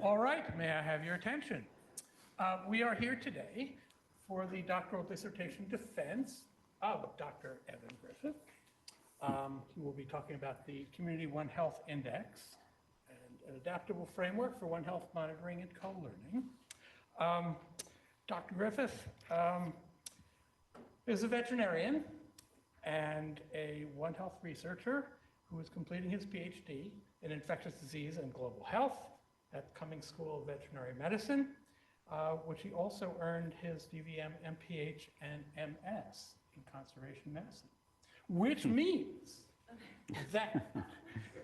All right, may I have your attention? We are here today for the doctoral dissertation defense of Dr. Evan Griffith. He will be talking about the Community One Health Index and an adaptable framework for One Health monitoring and co-learning. Dr. Griffith is a veterinarian and a One Health researcher who is completing his PhD in infectious disease and global health at Cummings School of Veterinary Medicine, which he also earned his DVM, MPH, and MS in conservation medicine, which means that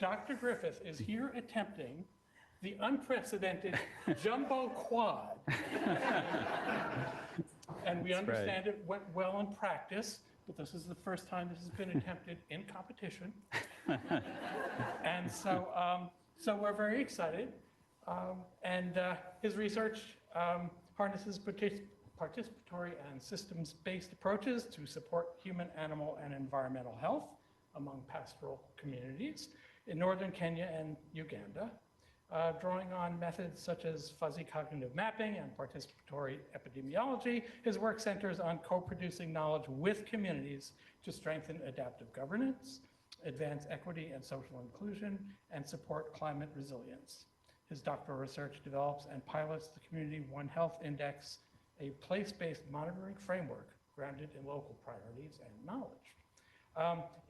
Dr. Griffith is here attempting the unprecedented jumbo quad. And we understand it went well in practice, but this is the first time this has been attempted in competition. And so we're very excited. His research harnesses participatory and systems-based approaches to support human, animal, and environmental health among pastoral communities in northern Kenya and Uganda, drawing on methods such as fuzzy cognitive mapping and participatory epidemiology. His work centers on co-producing knowledge with communities to strengthen adaptive governance, advance equity and social inclusion, and support climate resilience. His doctoral research develops and pilots the Community One Health Index, a place-based monitoring framework grounded in local priorities and knowledge.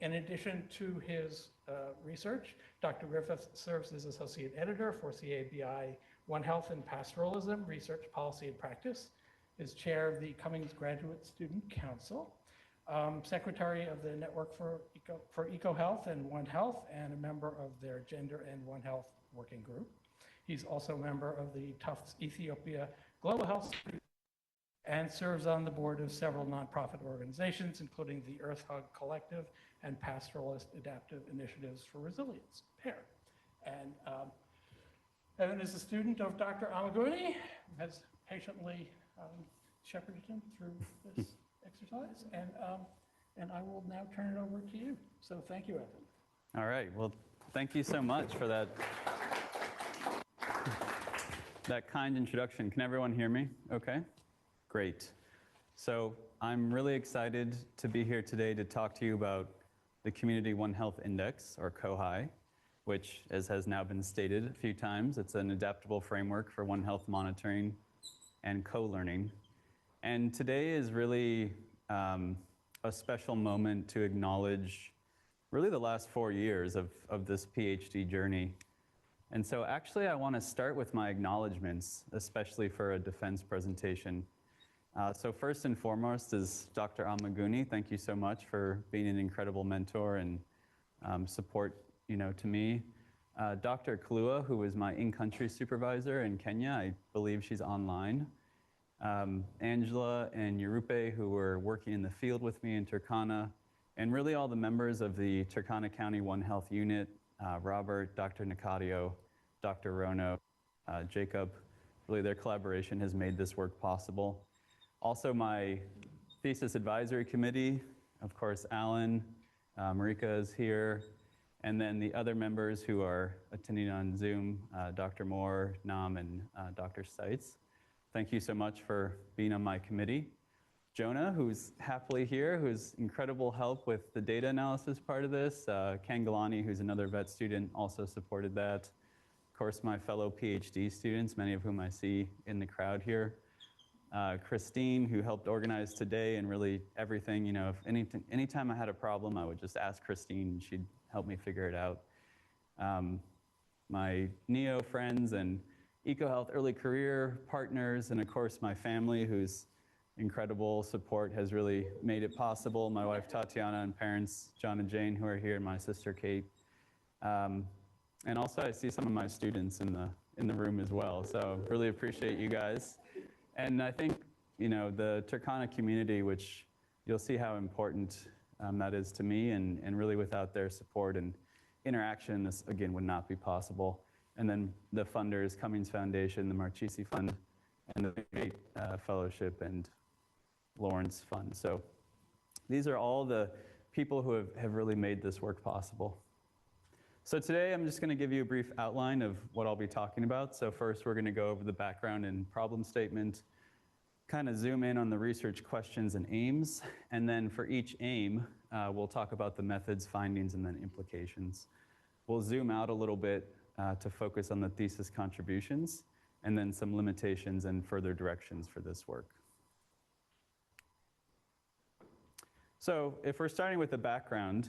In addition to his research, Dr. Griffith serves as associate editor for CABI One Health and Pastoralism, Research, Policy, and Practice, is chair of the Cummings Graduate Student Council, secretary of the Network for EcoHealth and One Health, and a member of their Gender and One Health Working Group. He's also a member of the Tufts Ethiopia Global Health and serves on the board of several nonprofit organizations, including the Earth Hug Collective and Pastoralist Adaptive Initiatives for Resilience, PAIR. And Evan is a student of Dr. Amaguni, who has patiently shepherded him through this exercise. And I will now turn it over to you. So thank you, Evan. All right. Well, thank you so much for that kind introduction. Can everyone hear me? Okay. Great. So I'm really excited to be here today to talk to you about the Community One Health Index, or COHI, which, as has now been stated a few times, it's an adaptable framework for One Health monitoring and co-learning. And today is really a special moment to acknowledge really the last 4 years of this PhD journey. And so actually I want to start with my acknowledgements, especially for a defense presentation. So first and foremost is Dr. Amaguni. Thank you so much for being an incredible mentor and support, to me. Dr. Kalua, who is my in-country supervisor in Kenya, I believe she's online. Angela and Yurupe, who were working in the field with me in Turkana, and really all the members of the Turkana County One Health Unit, Robert, Dr. Nicadio, Dr. Rono, Jacob. Really their collaboration has made this work possible. Also my thesis advisory committee, of course, Alan, Marika is here, and then the other members who are attending on Zoom, Dr. Moore, Nam, and Dr. Seitz. Thank you so much for being on my committee. Jonah, who's happily here, who's incredible help with the data analysis part of this. Ken Galani, who's another vet student, also supported that. Of course, my fellow PhD students, many of whom I see in the crowd here. Christine, who helped organize today and really everything. If anytime I had a problem, I would just ask Christine and she'd help me figure it out. My NEO friends and EcoHealth early career partners, and of course my family, whose incredible support has really made it possible. My wife Tatiana and parents John and Jane, who are here, and my sister Kate. And also I see some of my students in the room as well. So really appreciate you guys. And I think, the Turkana community, which you'll see how important that is to me, and really without their support and interaction, this again would not be possible. And then the funders, Cummings Foundation, the Marchisi Fund, and the Gate Fellowship and Lawrence Fund. So these are all the people who have really made this work possible. So today I'm just going to give you a brief outline of what I'll be talking about. So first we're going to go over the background and problem statement, kind of zoom in on the research questions and aims, and then for each aim, we'll talk about the methods, findings, and then implications. We'll zoom out a little bit to focus on the thesis contributions, and then some limitations and further directions for this work. So if we're starting with the background,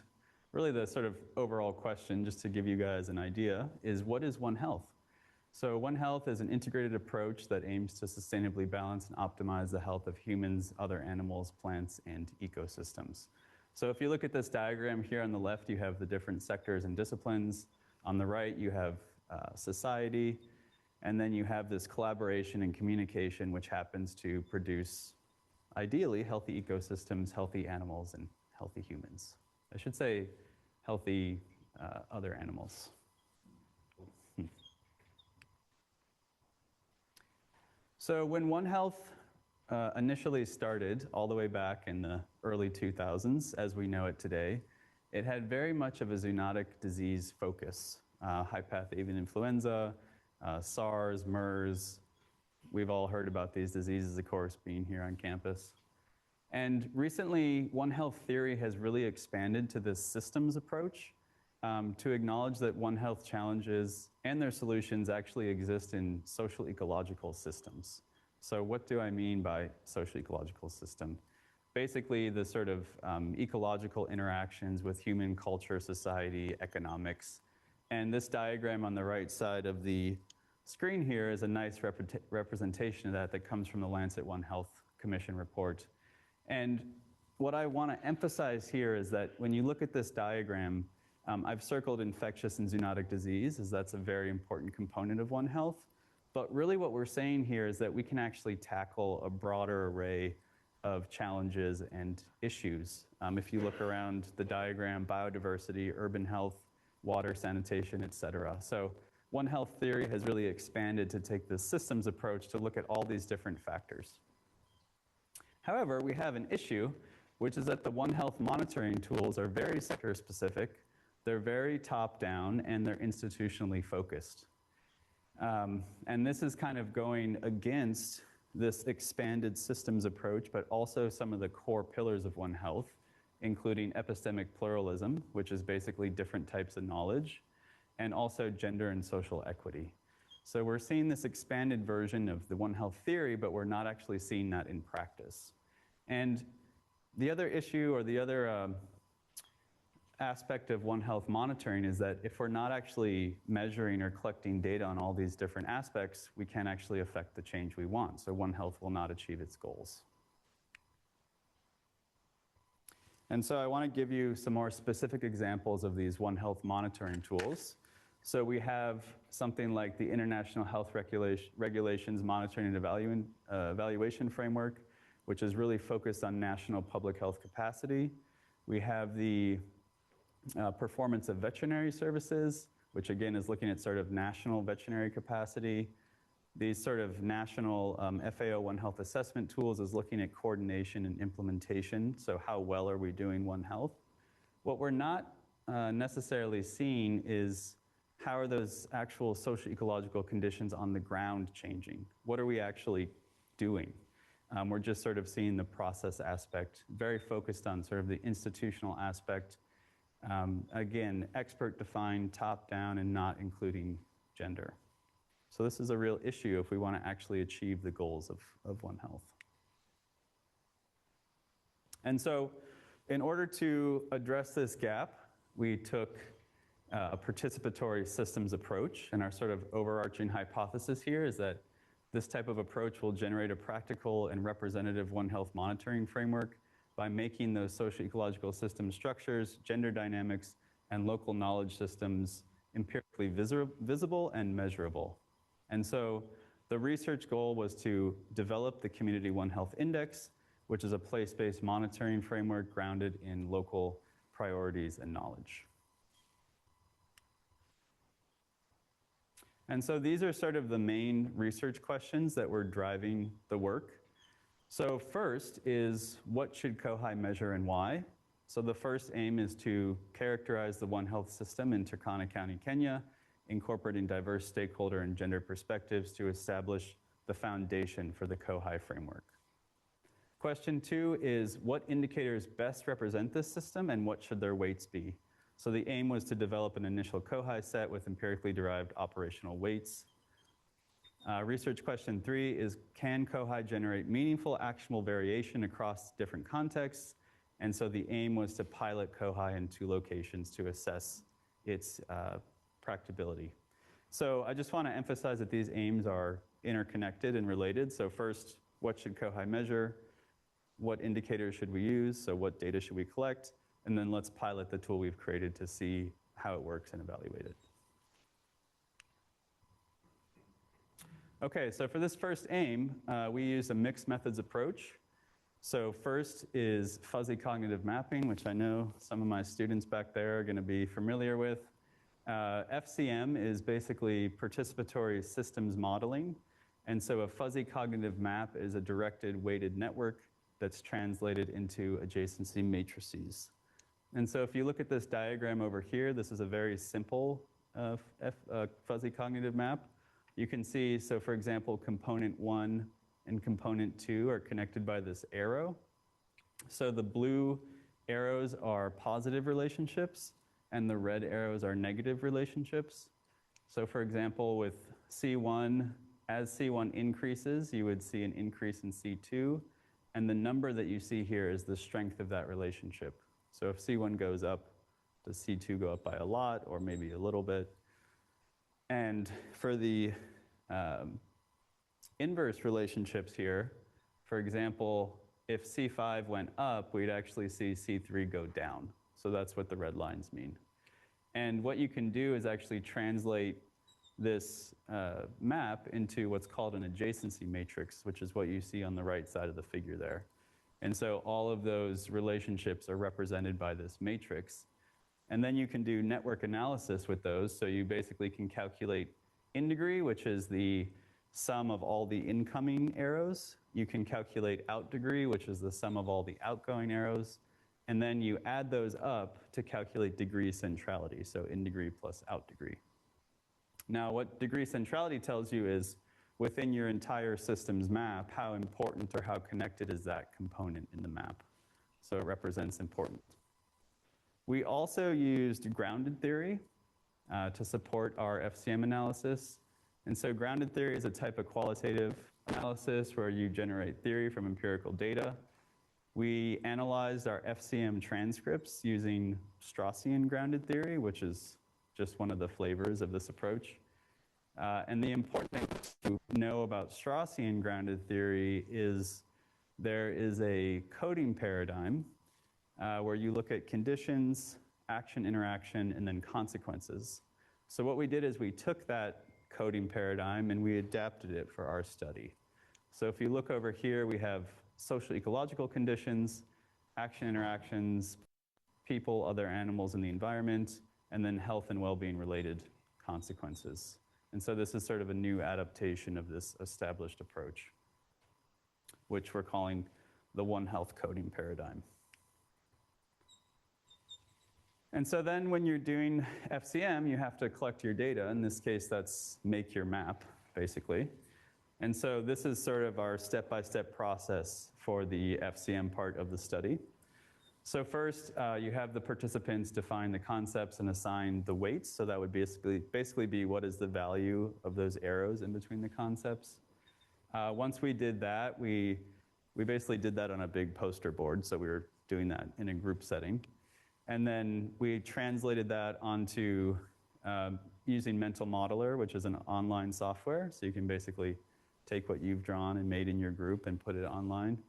really the sort of overall question, just to give you guys an idea, is what is One Health? So One Health is an integrated approach that aims to sustainably balance and optimize the health of humans, other animals, plants, and ecosystems. So if you look at this diagram here on the left, you have the different sectors and disciplines. On the right, you have society, and then you have this collaboration and communication, which happens to produce, ideally, healthy ecosystems, healthy animals, and healthy humans. I should say healthy other animals. So when One Health initially started, all the way back in the early 2000s, as we know it today, it had very much of a zoonotic disease focus. High-path avian influenza, SARS, MERS. We've all heard about these diseases, of course, being here on campus. And recently, One Health theory has really expanded to this systems approach to acknowledge that One Health challenges and their solutions actually exist in social ecological systems. So what do I mean by social ecological system? Basically, the sort of ecological interactions with human culture, society, economics. And this diagram on the right side of the screen here is a nice representation of that comes from the Lancet One Health Commission report. And what I want to emphasize here is that when you look at this diagram, I've circled infectious and zoonotic disease, as that's a very important component of One Health. But really what we're saying here is that we can actually tackle a broader array of challenges and issues. If you look around the diagram, biodiversity, urban health, water, sanitation, et cetera. So One Health theory has really expanded to take this systems approach to look at all these different factors. However, we have an issue, which is that the One Health monitoring tools are very sector-specific, they're very top-down, and they're institutionally focused. And this is kind of going against this expanded systems approach, but also some of the core pillars of One Health, including epistemic pluralism, which is basically different types of knowledge, and also gender and social equity. So we're seeing this expanded version of the One Health theory, but we're not actually seeing that in practice. And the other issue, or the other aspect of One Health monitoring, is that if we're not actually measuring or collecting data on all these different aspects, we can't actually affect the change we want. So One Health will not achieve its goals. And so I want to give you some more specific examples of these One Health monitoring tools. So we have something like the International Health Regulations Monitoring and Evaluation Framework, which is really focused on national public health capacity. We have the Performance of Veterinary Services, which again is looking at sort of national veterinary capacity. These sort of national FAO One Health assessment tools is looking at coordination and implementation, so how well are we doing One Health? What we're not necessarily seeing is how are those actual social ecological conditions on the ground changing? What are we actually doing? We're just sort of seeing the process aspect, very focused on sort of the institutional aspect. Again, expert-defined, top-down, and not including gender. So this is a real issue if we want to actually achieve the goals of One Health. And so in order to address this gap, we took a participatory systems approach, and our sort of overarching hypothesis here is that this type of approach will generate a practical and representative One Health monitoring framework by making those socio-ecological system structures, gender dynamics, and local knowledge systems empirically visible and measurable. And so the research goal was to develop the Community One Health Index, which is a place-based monitoring framework grounded in local priorities and knowledge. And so these are sort of the main research questions that were driving the work. So first is, what should COHI measure and why? So the first aim is to characterize the One Health system in Turkana County, Kenya, incorporating diverse stakeholder and gender perspectives to establish the foundation for the COHI framework. Question 2 is, what indicators best represent this system and what should their weights be? So the aim was to develop an initial COHI set with empirically derived operational weights. Research question 3 is, can COHI generate meaningful actionable variation across different contexts? And so the aim was to pilot COHI in 2 locations to assess its practicability. So I just want to emphasize that these aims are interconnected and related. So first, what should COHI measure? What indicators should we use? So what data should we collect? And then let's pilot the tool we've created to see how it works and evaluate it. Okay, so for this first aim, we used a mixed methods approach. So first is fuzzy cognitive mapping, which I know some of my students back there are going to be familiar with. FCM is basically participatory systems modeling. And so a fuzzy cognitive map is a directed weighted network that's translated into adjacency matrices. And so if you look at this diagram over here, this is a very simple fuzzy cognitive map. You can see, so for example, component 1 and component 2 are connected by this arrow. So the blue arrows are positive relationships, and the red arrows are negative relationships. So for example, with C1, as C1 increases, you would see an increase in C2, and the number that you see here is the strength of that relationship. So if C1 goes up, does C2 go up by a lot or maybe a little bit? And for the inverse relationships here, for example, if C5 went up, we'd actually see C3 go down. So that's what the red lines mean. And what you can do is actually translate this map into what's called an adjacency matrix, which is what you see on the right side of the figure there. And so all of those relationships are represented by this matrix. And then you can do network analysis with those. So you basically can calculate in degree, which is the sum of all the incoming arrows. You can calculate out degree, which is the sum of all the outgoing arrows. And then you add those up to calculate degree centrality, so in degree plus out degree. Now, what degree centrality tells you is within your entire system's map, how important or how connected is that component in the map. So it represents important. We also used grounded theory to support our FCM analysis. And so grounded theory is a type of qualitative analysis where you generate theory from empirical data. We analyzed our FCM transcripts using Straussian grounded theory, which is just one of the flavors of this approach. And the important thing to know about Straussian grounded theory is there is a coding paradigm where you look at conditions, action, interaction, and then consequences. So what we did is we took that coding paradigm and we adapted it for our study. So if you look over here, we have social ecological conditions, action, interactions, people, other animals in the environment, and then health and well-being related consequences. And so this is sort of a new adaptation of this established approach, which we're calling the One Health coding paradigm. And so then when you're doing FCM, you have to collect your data. In this case, that's make your map, basically. And so this is sort of our step-by-step process for the FCM part of the study. So first, you have the participants define the concepts and assign the weights. So that would basically be what is the value of those arrows in between the concepts. Once we did that, we basically did that on a big poster board. So we were doing that in a group setting. And then we translated that onto using Mental Modeler, which is an online software. So you can basically take what you've drawn and made in your group and put it online.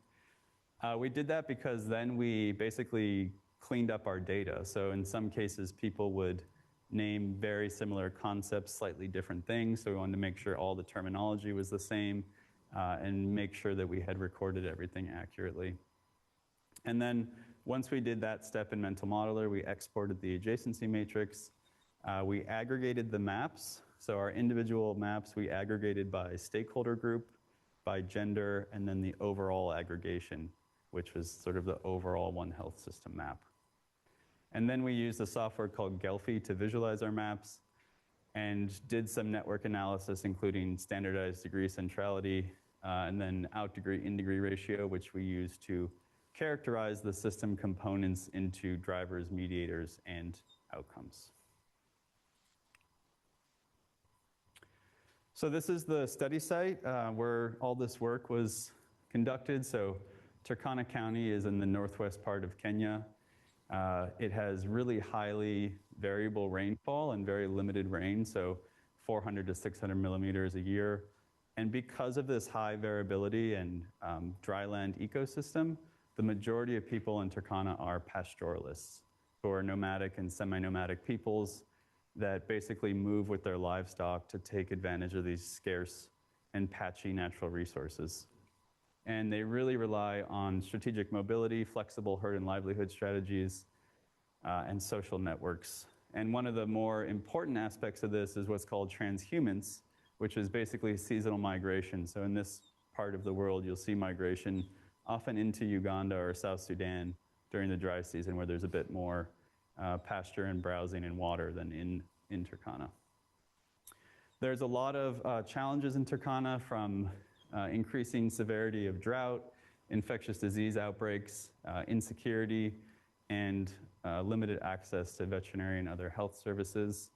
We did that because then we basically cleaned up our data. So in some cases, people would name very similar concepts, slightly different things. So we wanted to make sure all the terminology was the same and make sure that we had recorded everything accurately. And then once we did that step in Mental Modeler, we exported the adjacency matrix. We aggregated the maps. So our individual maps, we aggregated by stakeholder group, by gender, and then the overall aggregation, which was sort of the overall One Health system map. And then we used a software called Gelfi to visualize our maps and did some network analysis, including standardized degree centrality, and then out degree, in degree ratio, which we use to characterize the system components into drivers, mediators, and outcomes. So this is the study site where all this work was conducted. So Turkana County is in the northwest part of Kenya. It has really highly variable rainfall and very limited rain, so 400 to 600 millimeters a year. And because of this high variability and dryland ecosystem, the majority of people in Turkana are pastoralists, who are nomadic and semi-nomadic peoples that basically move with their livestock to take advantage of these scarce and patchy natural resources. And they really rely on strategic mobility, flexible herd and livelihood strategies, and social networks. And one of the more important aspects of this is what's called transhumance, which is basically seasonal migration. So in this part of the world, you'll see migration often into Uganda or South Sudan during the dry season, where there's a bit more pasture and browsing and water than in Turkana. There's a lot of challenges in Turkana, from increasing severity of drought, infectious disease outbreaks, insecurity, and limited access to veterinary and other health services.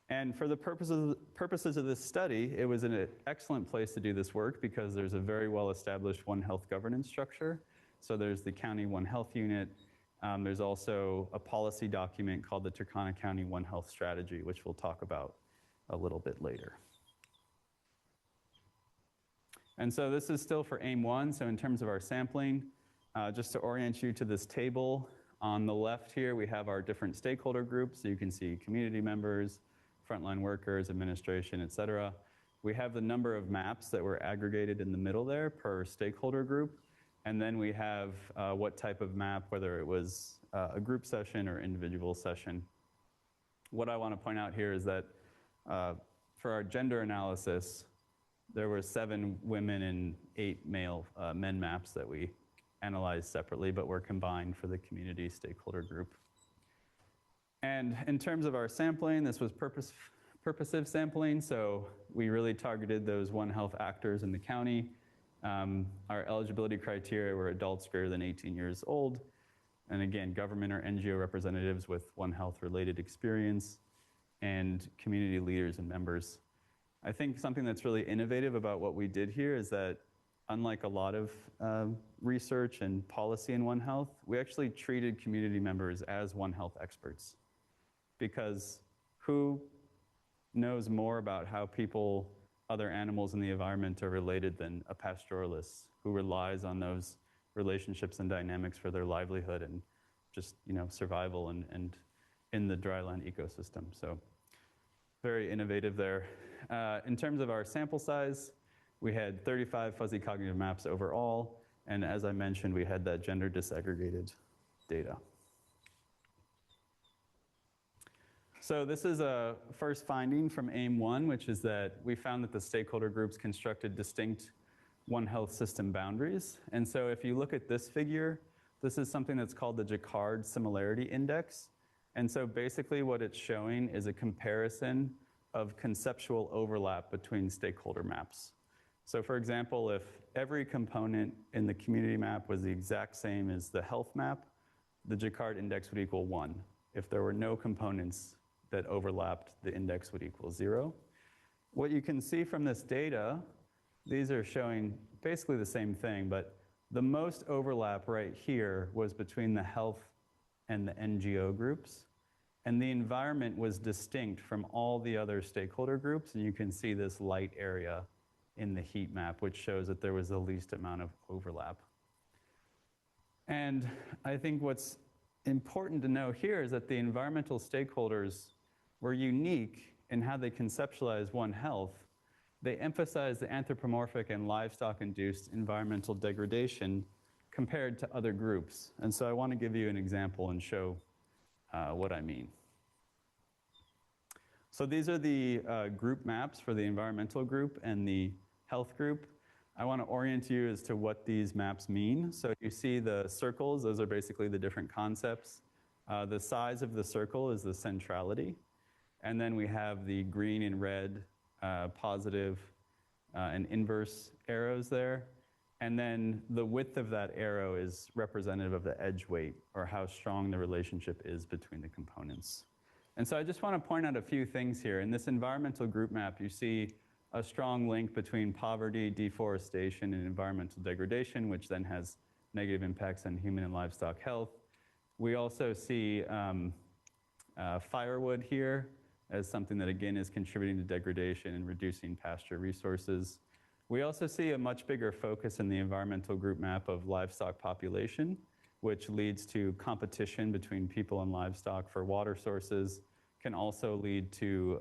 And for the purposes of this study, it was an excellent place to do this work because there's a very well-established One Health governance structure. So there's the County One Health unit. There's also a policy document called the Turkana County One Health Strategy, which we'll talk about a little bit later. And so this is still for AIM 1. So in terms of our sampling, just to orient you to this table, on the left here, we have our different stakeholder groups. So you can see community members, frontline workers, administration, et cetera. We have the number of maps that were aggregated in the middle there per stakeholder group. And then we have what type of map, whether it was a group session or individual session. What I want to point out here is that for our gender analysis, there were 7 women and 8 men maps that we analyzed separately, but were combined for the community stakeholder group. And in terms of our sampling, this was purposive sampling, so we really targeted those One Health actors in the county. Our eligibility criteria were adults greater than 18 years old, and again, government or NGO representatives with One Health related experience, and community leaders and members. I think something that's really innovative about what we did here is that, unlike a lot of research and policy in One Health, we actually treated community members as One Health experts. Because who knows more about how people, other animals in the environment are related than a pastoralist who relies on those relationships and dynamics for their livelihood and just, survival and in the dryland ecosystem. So very innovative there. In terms of our sample size, we had 35 fuzzy cognitive maps overall, and as I mentioned, we had that gender disaggregated data. So this is a first finding from AIM 1, which is that we found that the stakeholder groups constructed distinct One Health system boundaries. And so if you look at this figure, this is something that's called the Jacquard Similarity Index. And so basically what it's showing is a comparison of conceptual overlap between stakeholder maps. So for example, if every component in the community map was the exact same as the health map, the Jacquard index would equal 1. If there were no components that overlapped, the index would equal 0. What you can see from this data, these are showing basically the same thing, but the most overlap right here was between the health and the NGO groups. And the environment was distinct from all the other stakeholder groups, and you can see this light area in the heat map, which shows that there was the least amount of overlap. And I think what's important to know here is that the environmental stakeholders were unique in how they conceptualized One Health. They emphasized the anthropomorphic and livestock-induced environmental degradation compared to other groups. And so I want to give you an example and show what I mean. So these are the group maps for the environmental group and the health group. I want to orient you as to what these maps mean. So you see the circles, those are basically the different concepts. The size of the circle is the centrality. And then we have the green and red positive and inverse arrows there. And then the width of that arrow is representative of the edge weight, or how strong the relationship is between the components. And so I just want to point out a few things here. In this environmental group map, you see a strong link between poverty, deforestation, and environmental degradation, which then has negative impacts on human and livestock health. We also see firewood here as something that, again, is contributing to degradation and reducing pasture resources. We also see a much bigger focus in the environmental group map of livestock population, which leads to competition between people and livestock for water sources, can also lead to,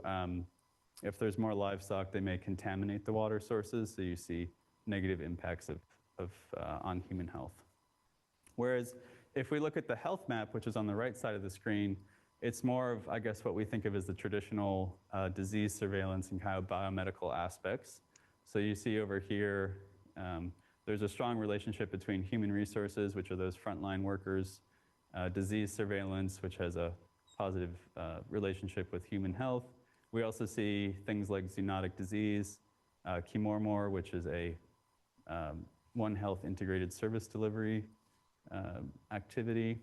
if there's more livestock, they may contaminate the water sources, so you see negative impacts on human health. Whereas if we look at the health map, which is on the right side of the screen, it's more of, I guess, what we think of as the traditional disease surveillance and kind of biomedical aspects. So you see over here, there's a strong relationship between human resources, which are those frontline workers, disease surveillance, which has a positive relationship with human health. We also see things like zoonotic disease, chemormor, which is a One Health integrated service delivery activity.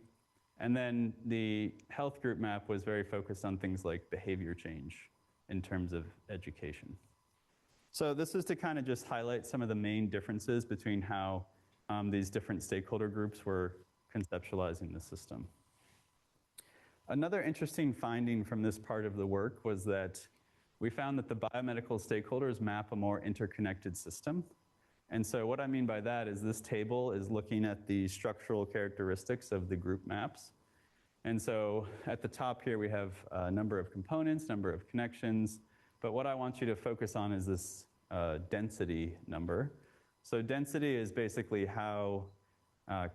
And then the health group map was very focused on things like behavior change in terms of education. So this is to kind of just highlight some of the main differences between how these different stakeholder groups were conceptualizing the system. Another interesting finding from this part of the work was that we found that the biomedical stakeholders map a more interconnected system. And so what I mean by that is this table is looking at the structural characteristics of the group maps. And so at the top here we have a number of components, number of connections, but what I want you to focus on is this density number. So density is basically how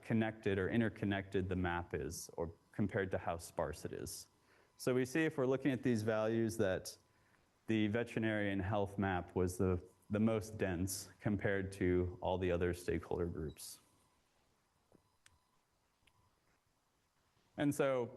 connected or interconnected the map is, or compared to how sparse it is. So we see if we're looking at these values that the veterinarian health map was the most dense compared to all the other stakeholder groups. And so,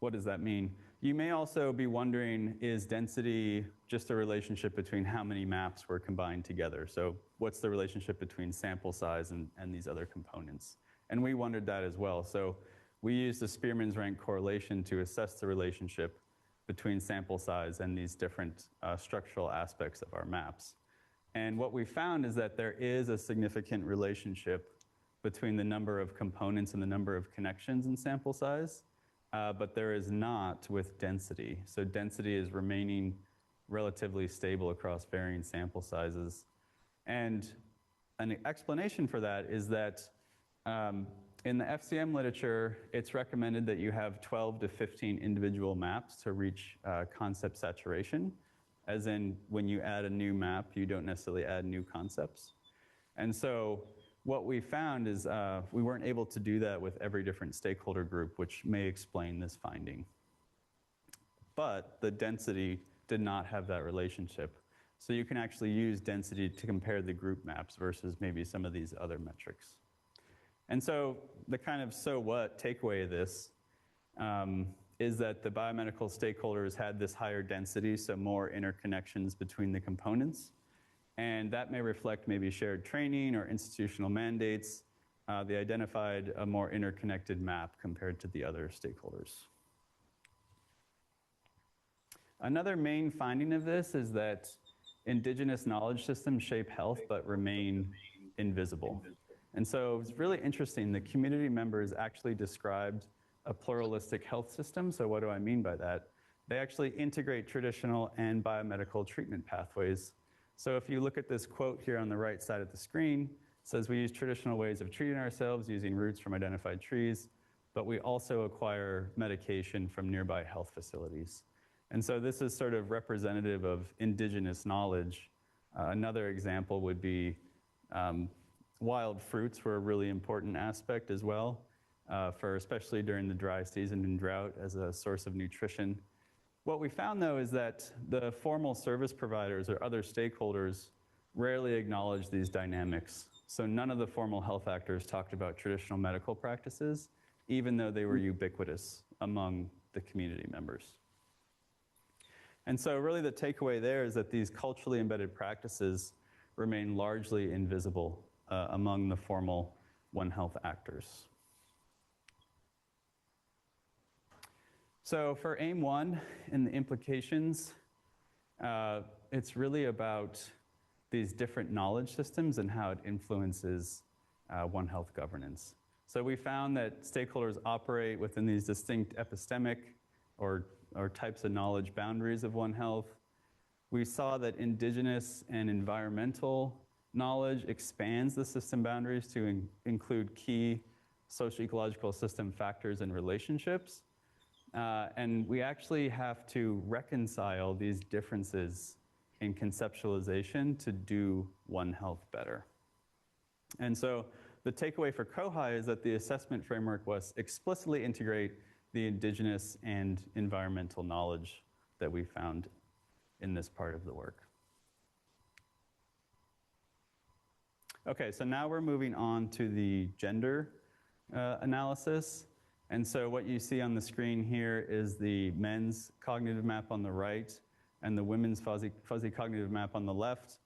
what does that mean? You may also be wondering, is density just a relationship between how many maps were combined together? So what's the relationship between sample size and these other components? And we wondered that as well. So we used the Spearman's rank correlation to assess the relationship between sample size and these different structural aspects of our maps. And what we found is that there is a significant relationship between the number of components and the number of connections in sample size, but there is not with density. So density is remaining relatively stable across varying sample sizes. And an explanation for that is that in the FCM literature, it's recommended that you have 12 to 15 individual maps to reach concept saturation, as in when you add a new map, you don't necessarily add new concepts. And so what we found is we weren't able to do that with every different stakeholder group, which may explain this finding. But the density did not have that relationship. So you can actually use density to compare the group maps versus maybe some of these other metrics. And so the kind of so what takeaway of this is that the biomedical stakeholders had this higher density, so more interconnections between the components. And that may reflect maybe shared training or institutional mandates. They identified a more interconnected map compared to the other stakeholders. Another main finding of this is that indigenous knowledge systems shape health but remain invisible. And so it's really interesting. The community members actually described a pluralistic health system. So what do I mean by that? They actually integrate traditional and biomedical treatment pathways. So if you look at this quote here on the right side of the screen, it says we use traditional ways of treating ourselves using roots from identified trees, but we also acquire medication from nearby health facilities. And so this is sort of representative of indigenous knowledge. Another example would be wild fruits were a really important aspect as well, for especially during the dry season and drought as a source of nutrition. What we found, though, is that the formal service providers or other stakeholders rarely acknowledge these dynamics. So none of the formal health actors talked about traditional medical practices, even though they were ubiquitous among the community members. And so really the takeaway there is that these culturally embedded practices remain largely invisible among the formal One Health actors. So for aim 1 and the implications, it's really about these different knowledge systems and how it influences One Health governance. So we found that stakeholders operate within these distinct epistemic or types of knowledge boundaries of One Health. We saw that indigenous and environmental knowledge expands the system boundaries to include key socio-ecological system factors and relationships. And we actually have to reconcile these differences in conceptualization to do One Health better. And so the takeaway for COHI is that the assessment framework was explicitly integrate the indigenous and environmental knowledge that we found in this part of the work. Okay, so now we're moving on to the gender analysis. And so what you see on the screen here is the men's cognitive map on the right and the women's fuzzy cognitive map on the left.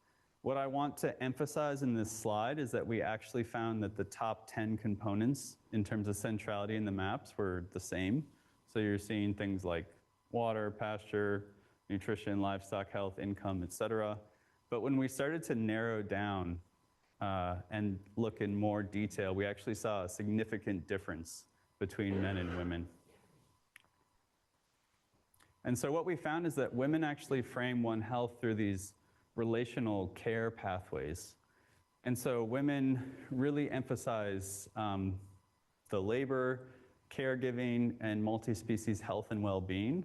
What I want to emphasize in this slide is that we actually found that the top 10 components in terms of centrality in the maps were the same. So you're seeing things like water, pasture, nutrition, livestock health, income, et cetera. But when we started to narrow down and look in more detail, we actually saw a significant difference between men and women. And so what we found is that women actually frame One Health through these relational care pathways. And so women really emphasize the labor, caregiving, and multi-species health and well-being.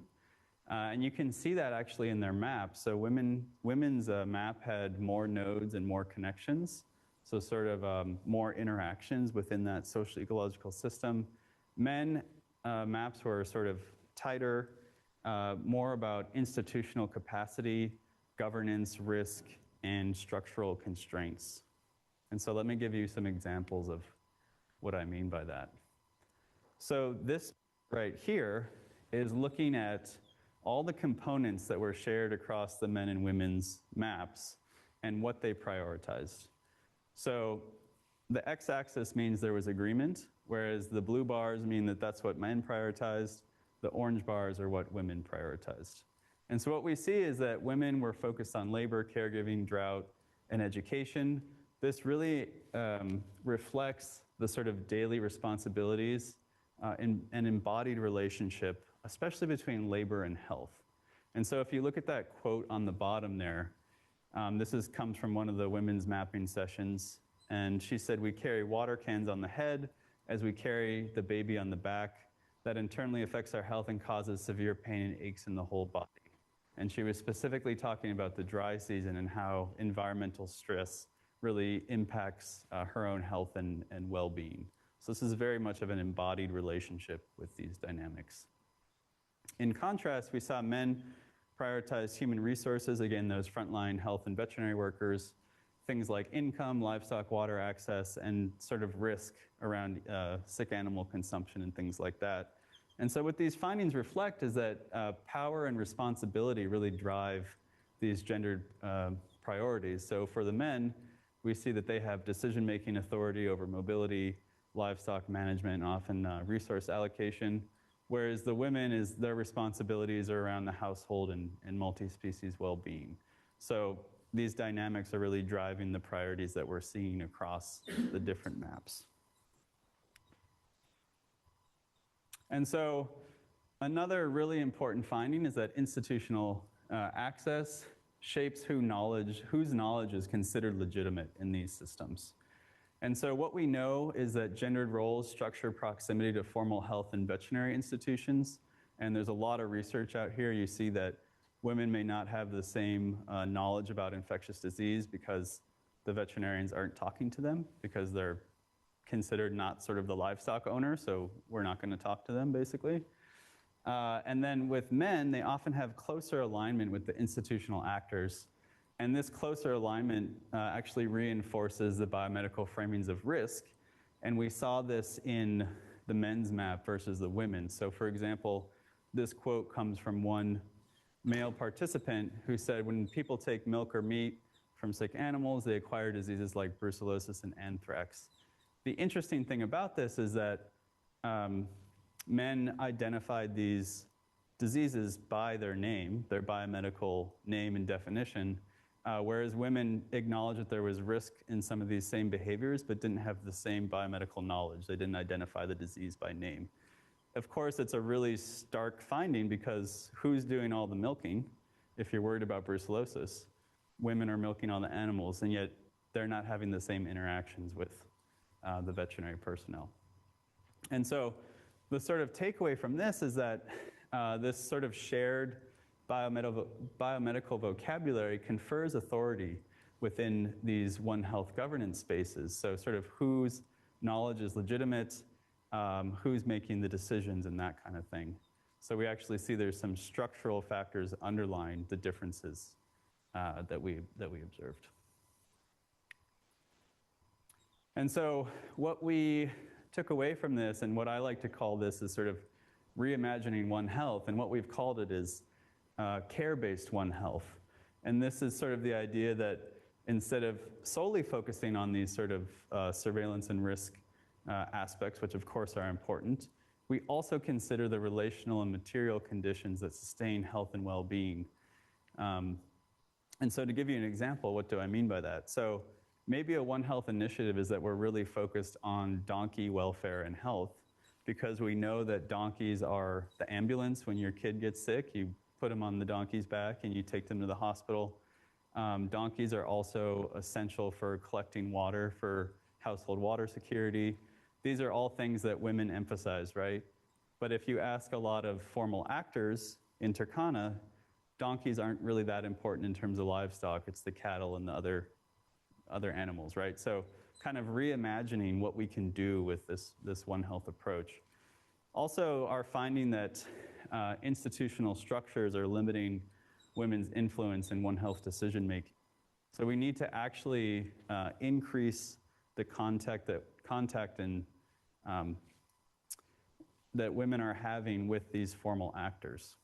And you can see that actually in their map. So women's map had more nodes and more connections, so sort of more interactions within that social ecological system. Men maps were sort of tighter, more about institutional capacity, governance, risk, and structural constraints. And so let me give you some examples of what I mean by that. So this right here is looking at all the components that were shared across the men and women's maps and what they prioritized. So the x-axis means there was agreement, whereas the blue bars mean that that's what men prioritized. The orange bars are what women prioritized. And so what we see is that women were focused on labor, caregiving, drought, and education. This really reflects the sort of daily responsibilities and embodied relationship, especially between labor and health. And so if you look at that quote on the bottom there, this comes from one of the women's mapping sessions. And she said, "We carry water cans on the head as we carry the baby on the back. That internally affects our health and causes severe pain and aches in the whole body." And she was specifically talking about the dry season and how environmental stress really impacts her own health and well-being. So this is very much of an embodied relationship with these dynamics. In contrast, we saw men prioritize human resources, again, those frontline health and veterinary workers, things like income, livestock, water access, and sort of risk around sick animal consumption and things like that. And so what these findings reflect is that power and responsibility really drive these gendered priorities. So for the men, we see that they have decision-making authority over mobility, livestock management, and often resource allocation, whereas the women, their responsibilities are around the household and multi-species well-being. So these dynamics are really driving the priorities that we're seeing across the different maps. And so another really important finding is that institutional access shapes whose knowledge is considered legitimate in these systems. And so what we know is that gendered roles structure proximity to formal health and veterinary institutions. And there's a lot of research out here. You see that women may not have the same knowledge about infectious disease because the veterinarians aren't talking to them, because they're considered not sort of the livestock owner, so we're not going to talk to them, basically. And then with men, they often have closer alignment with the institutional actors. And this closer alignment actually reinforces the biomedical framings of risk. And we saw this in the men's map versus the women's. So for example, this quote comes from one male participant who said, when people take milk or meat from sick animals, they acquire diseases like brucellosis and anthrax. The interesting thing about this is that men identified these diseases by their name, their biomedical name and definition, whereas women acknowledged that there was risk in some of these same behaviors, but didn't have the same biomedical knowledge. They didn't identify the disease by name. Of course, it's a really stark finding because who's doing all the milking if you're worried about brucellosis? Women are milking all the animals, and yet they're not having the same interactions with the veterinary personnel. And so the sort of takeaway from this is that this sort of shared biomedical vocabulary confers authority within these One Health governance spaces. So sort of whose knowledge is legitimate, who's making the decisions and that kind of thing. So we actually see there's some structural factors underlying the differences that we observed. And so what we took away from this, and what I like to call this, is sort of reimagining One Health, and what we've called it is care-based One Health. And this is sort of the idea that instead of solely focusing on these sort of surveillance and risk aspects, which of course are important, we also consider the relational and material conditions that sustain health and well-being. And so to give you an example, what do I mean by that? So maybe a One Health initiative is that we're really focused on donkey welfare and health, because we know that donkeys are the ambulance when your kid gets sick. You put them on the donkey's back and you take them to the hospital. Donkeys are also essential for collecting water for household water security. These are all things that women emphasize, right? But if you ask a lot of formal actors in Turkana, donkeys aren't really that important in terms of livestock. It's the cattle and the other animals, right? So kind of reimagining what we can do with this One Health approach. Also, our finding that institutional structures are limiting women's influence in One Health decision making. So we need to actually increase the contact and that women are having with these formal actors.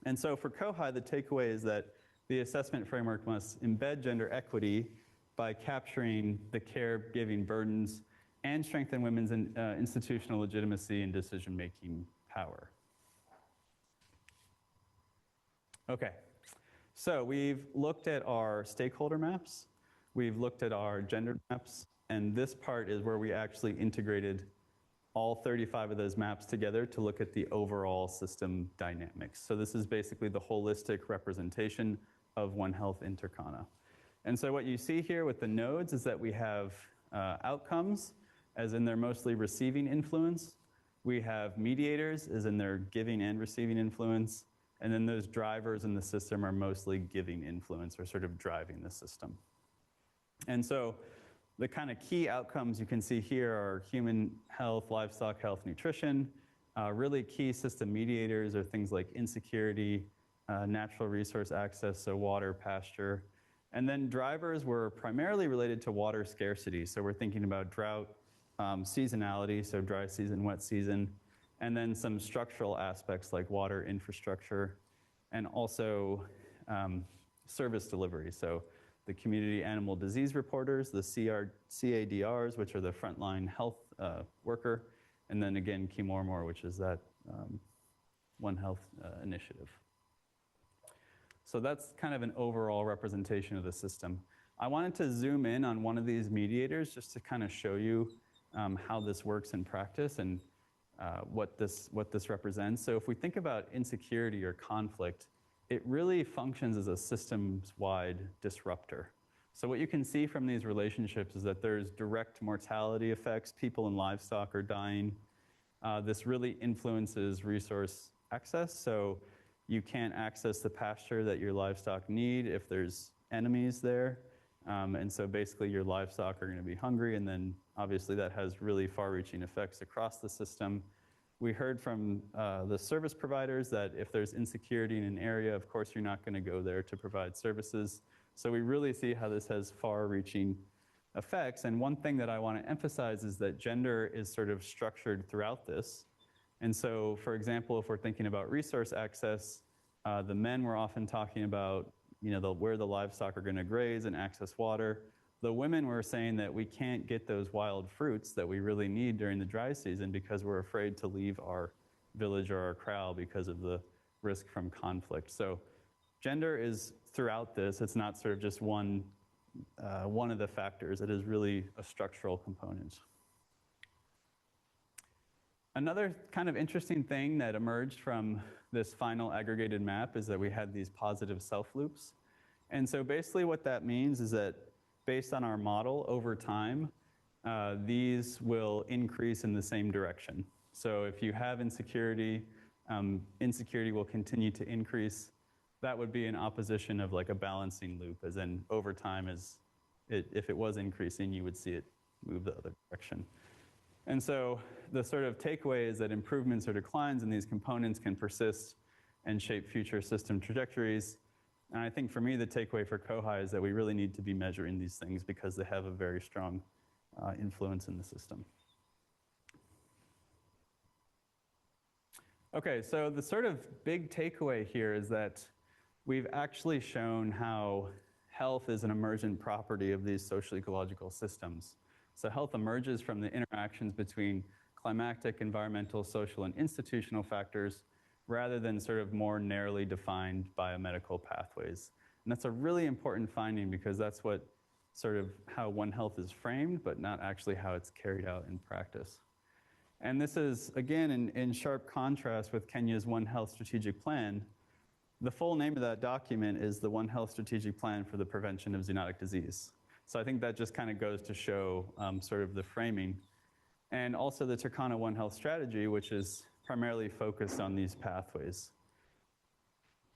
And so for COHI, the takeaway is that the assessment framework must embed gender equity by capturing the caregiving burdens and strengthen women's institutional legitimacy and decision-making power. Okay, so we've looked at our stakeholder maps, we've looked at our gender maps, and this part is where we actually integrated all 35 of those maps together to look at the overall system dynamics. So this is basically the holistic representation of One Health in Turkana. And so what you see here with the nodes is that we have outcomes, as in they're mostly receiving influence. We have mediators, as in they're giving and receiving influence. And then those drivers in the system are mostly giving influence or sort of driving the system. And so the kind of key outcomes you can see here are human health, livestock health, nutrition. Really key system mediators are things like insecurity, natural resource access, so water, pasture. And then drivers were primarily related to water scarcity. So we're thinking about drought, seasonality, so dry season, wet season, and then some structural aspects like water infrastructure, and also service delivery. So the community animal disease reporters, the CADRs, which are the frontline health worker, and then again, Kimormor, which is that One Health initiative. So that's kind of an overall representation of the system. I wanted to zoom in on one of these mediators just to kind of show you how this works in practice and what this represents. So if we think about insecurity or conflict, it really functions as a systems-wide disruptor. So what you can see from these relationships is that there's direct mortality effects. People and livestock are dying. This really influences resource access. So you can't access the pasture that your livestock need if there's enemies there. And so basically your livestock are going to be hungry, and then obviously that has really far-reaching effects across the system. We heard from the service providers that if there's insecurity in an area, of course you're not going to go there to provide services. So we really see how this has far-reaching effects. And one thing that I want to emphasize is that gender is sort of structured throughout this. And so, for example, if we're thinking about resource access, the men were often talking about where the livestock are going to graze and access water. The women were saying that we can't get those wild fruits that we really need during the dry season because we're afraid to leave our village or our kraal because of the risk from conflict. So gender is throughout this. It's not sort of just one of the factors. It is really a structural component. Another kind of interesting thing that emerged from this final aggregated map is that we had these positive self-loops. And so basically what that means is that based on our model over time, these will increase in the same direction. So if you have insecurity, insecurity will continue to increase. That would be in opposition of like a balancing loop, as in over time, if it was increasing, you would see it move the other direction. And so the sort of takeaway is that improvements or declines in these components can persist and shape future system trajectories. And I think for me, the takeaway for COHI is that we really need to be measuring these things because they have a very strong influence in the system. Okay, so the sort of big takeaway here is that we've actually shown how health is an emergent property of these social ecological systems. So health emerges from the interactions between climatic, environmental, social, and institutional factors rather than sort of more narrowly defined biomedical pathways. And that's a really important finding because that's what sort of how One Health is framed, but not actually how it's carried out in practice. And this is, again, in sharp contrast with Kenya's One Health Strategic Plan. The full name of that document is the One Health Strategic Plan for the Prevention of Zoonotic Disease. So I think that just kind of goes to show sort of the framing. And also the Turkana One Health Strategy, which is primarily focused on these pathways.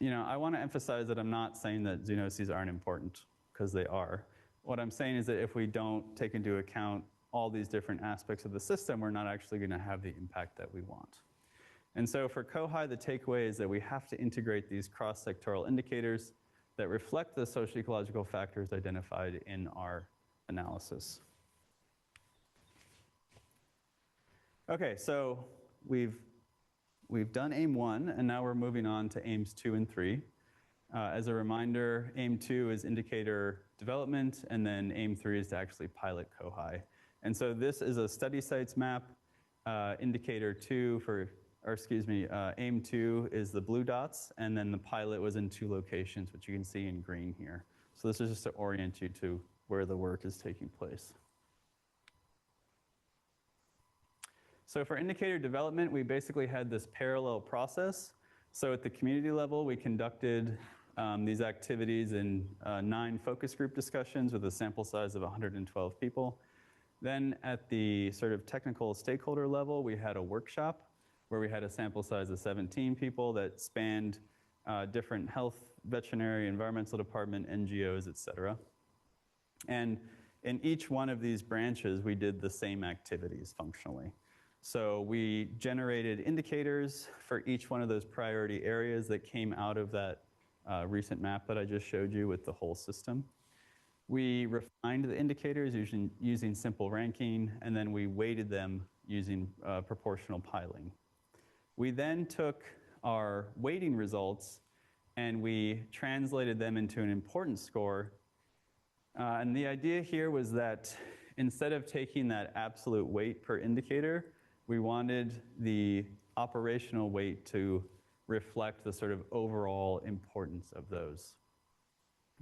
I want to emphasize that I'm not saying that zoonoses aren't important, because they are. What I'm saying is that if we don't take into account all these different aspects of the system, we're not actually going to have the impact that we want. And so for COHI, the takeaway is that we have to integrate these cross-sectoral indicators that reflect the socio-ecological factors identified in our analysis. Okay, so we've done AIM 1, and now we're moving on to AIMs 2 and 3. As a reminder, AIM 2 is indicator development, and then AIM 3 is to actually pilot COHI. And so this is a study sites map. Indicator 2 AIM 2 is the blue dots, and then the pilot was in 2 locations, which you can see in green here. So this is just to orient you to where the work is taking place. So for indicator development, we basically had this parallel process. So at the community level, we conducted these activities in 9 focus group discussions with a sample size of 112 people. Then at the sort of technical stakeholder level, we had a workshop where we had a sample size of 17 people that spanned different health, veterinary, environmental department, NGOs, et cetera. And in each one of these branches, we did the same activities functionally. So we generated indicators for each one of those priority areas that came out of that recent map that I just showed you with the whole system. We refined the indicators using simple ranking, and then we weighted them using proportional piling. We then took our weighting results and we translated them into an importance score. And the idea here was that instead of taking that absolute weight per indicator, we wanted the operational weight to reflect the sort of overall importance of those.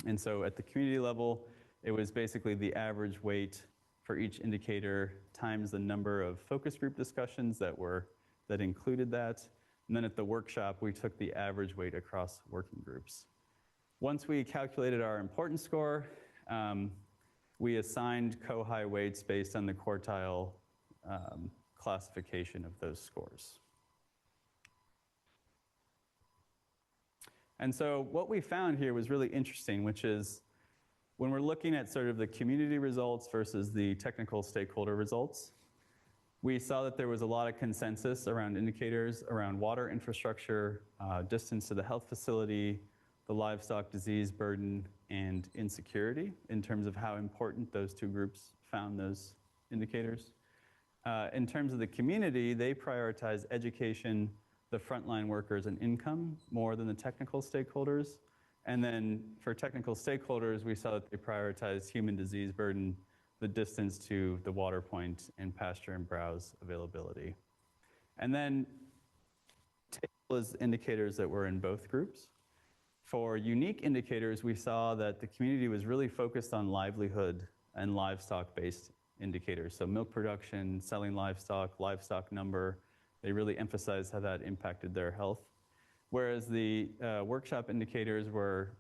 And so at the community level, it was basically the average weight for each indicator times the number of focus group discussions that included that. And then at the workshop, we took the average weight across working groups. Once we calculated our importance score, we assigned COHI weights based on the quartile classification of those scores. And so what we found here was really interesting, which is when we're looking at sort of the community results versus the technical stakeholder results, we saw that there was a lot of consensus around indicators around water infrastructure, distance to the health facility, the livestock disease burden, and insecurity in terms of how important those two groups found those indicators. In terms of the community, they prioritize education, the frontline workers, and income more than the technical stakeholders. And then for technical stakeholders, we saw that they prioritized human disease burden, the distance to the water point, and pasture and browse availability. And then table is indicators that were in both groups. For unique indicators, we saw that the community was really focused on livelihood and livestock-based indicators. So milk production, selling livestock number, they really emphasized how that impacted their health. Whereas the workshop indicators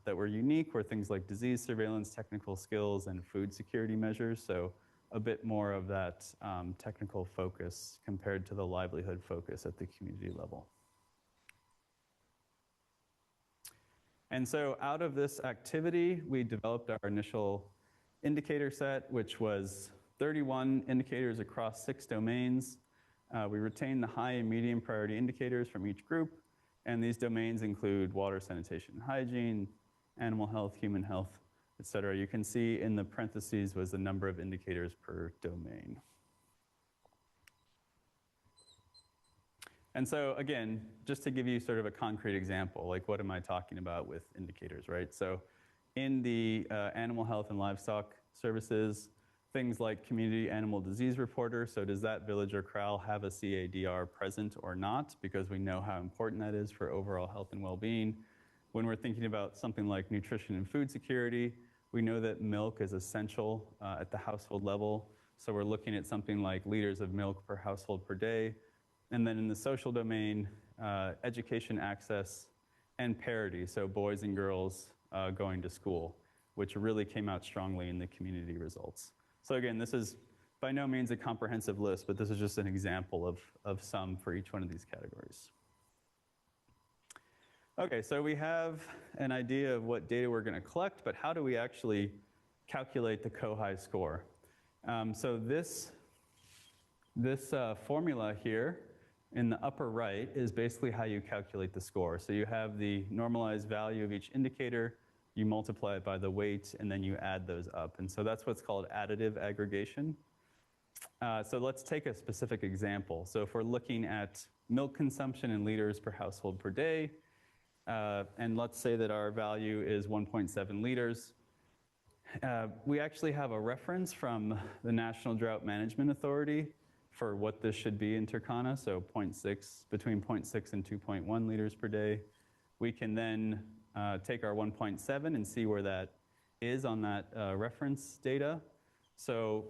that were unique were things like disease surveillance, technical skills, and food security measures. So a bit more of that technical focus compared to the livelihood focus at the community level. And so out of this activity, we developed our initial indicator set, which was 31 indicators across 6 domains. We retained the high and medium priority indicators from each group, and these domains include water, sanitation, and hygiene, animal health, human health, et cetera. You can see in the parentheses was the number of indicators per domain. And so again, just to give you sort of a concrete example, like what am I talking about with indicators, right? So in the animal health and livestock services, things like community animal disease reporter, so does that village or kraal have a CADR present or not? Because we know how important that is for overall health and well-being. When we're thinking about something like nutrition and food security, we know that milk is essential at the household level. So we're looking at something like liters of milk per household per day. And then in the social domain, education access and parity, so boys and girls going to school, which really came out strongly in the community results. So again, this is by no means a comprehensive list, but this is just an example of some for each one of these categories. Okay, so we have an idea of what data we're going to collect, but how do we actually calculate the COHI score? So this formula here in the upper right is basically how you calculate the score. So you have the normalized value of each indicator, you multiply it by the weight, and then you add those up. And so that's what's called additive aggregation. So let's take a specific example. So if we're looking at milk consumption in liters per household per day, and let's say that our value is 1.7 liters, we actually have a reference from the National Drought Management Authority for what this should be in Turkana, so between 0.6 and 2.1 liters per day. We can then take our 1.7 and see where that is on that reference data. So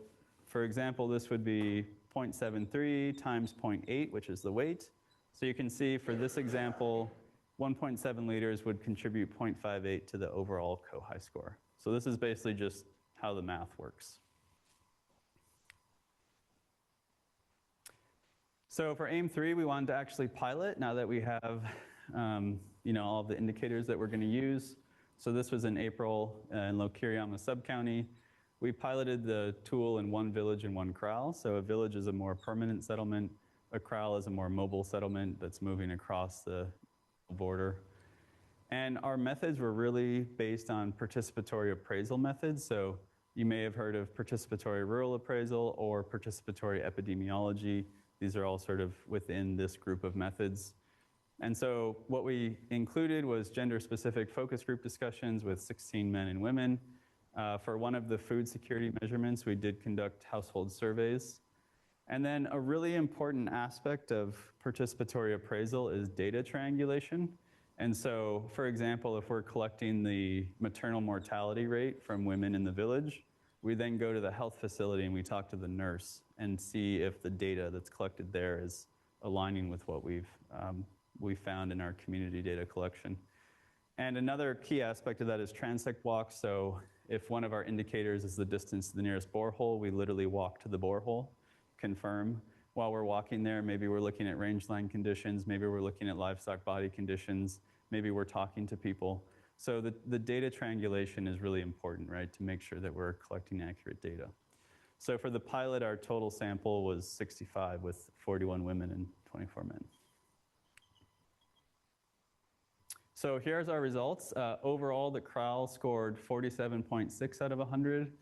for example, this would be 0.73 times 0.8, which is the weight. So you can see for this example, 1.7 liters would contribute 0.58 to the overall COHI score. So this is basically just how the math works. So for AIM-3, we wanted to actually pilot now that we have all of the indicators that we're going to use. So this was in April in Lokiriama sub-county. We piloted the tool in one village and one kraal. So a village is a more permanent settlement. A kraal is a more mobile settlement that's moving across the border. And our methods were really based on participatory appraisal methods. So you may have heard of participatory rural appraisal or participatory epidemiology. These are all sort of within this group of methods. And so what we included was gender-specific focus group discussions with 16 men and women. For one of the food security measurements, we did conduct household surveys. And then a really important aspect of participatory appraisal is data triangulation. And so, for example, if we're collecting the maternal mortality rate from women in the village, we then go to the health facility and we talk to the nurse and see if the data that's collected there is aligning with what we found in our community data collection. And another key aspect of that is transect walks. So if one of our indicators is the distance to the nearest borehole, we literally walk to the borehole, confirm. While we're walking there, maybe we're looking at rangeland conditions, maybe we're looking at livestock body conditions, maybe we're talking to people. So the data triangulation is really important, right, to make sure that we're collecting accurate data. So for the pilot, our total sample was 65 with 41 women and 24 men. So here's our results. Overall, the CRAL scored 47.6 out of 100,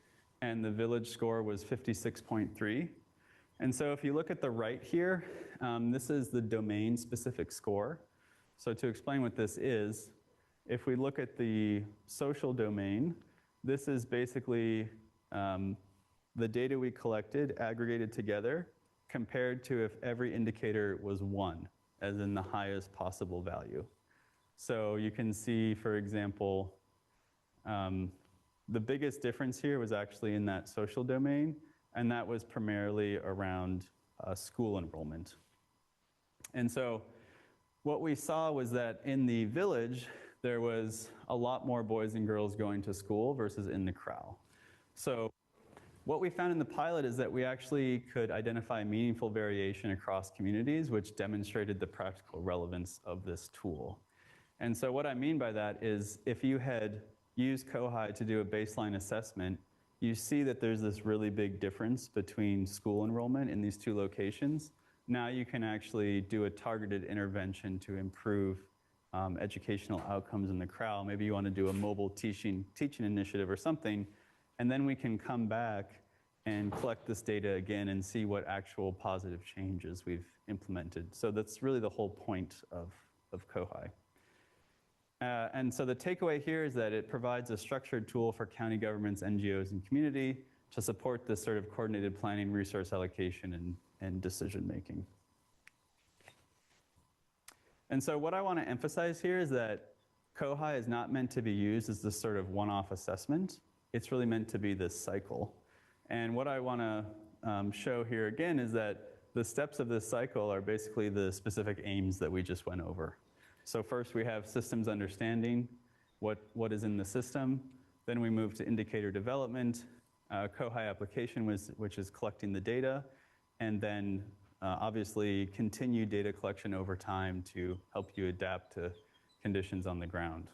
and the village score was 56.3. And so if you look at the right here, this is the domain-specific score. So to explain what this is, if we look at the social domain, this is basically the data we collected, aggregated together, compared to if every indicator was 1, as in the highest possible value. So you can see, for example, the biggest difference here was actually in that social domain, and that was primarily around school enrollment. And so what we saw was that in the village, there was a lot more boys and girls going to school versus in the CRAL. So what we found in the pilot is that we actually could identify meaningful variation across communities, which demonstrated the practical relevance of this tool. And so what I mean by that is if you had used COHI to do a baseline assessment, you see that there's this really big difference between school enrollment in these two locations. Now you can actually do a targeted intervention to improve educational outcomes in the CRAL. Maybe you want to do a mobile teaching initiative or something, and then we can come back and collect this data again and see what actual positive changes we've implemented. So that's really the whole point of COHI. And so the takeaway here is that it provides a structured tool for county governments, NGOs, and community to support this sort of coordinated planning, resource allocation, and decision making. And so what I want to emphasize here is that COHI is not meant to be used as this sort of one-off assessment. It's really meant to be this cycle. And what I want to show here again is that the steps of this cycle are basically the specific aims that we just went over. So first we have systems understanding, what is in the system. Then we move to indicator development, COHI application, which is collecting the data, and then obviously continue data collection over time to help you adapt to conditions on the ground.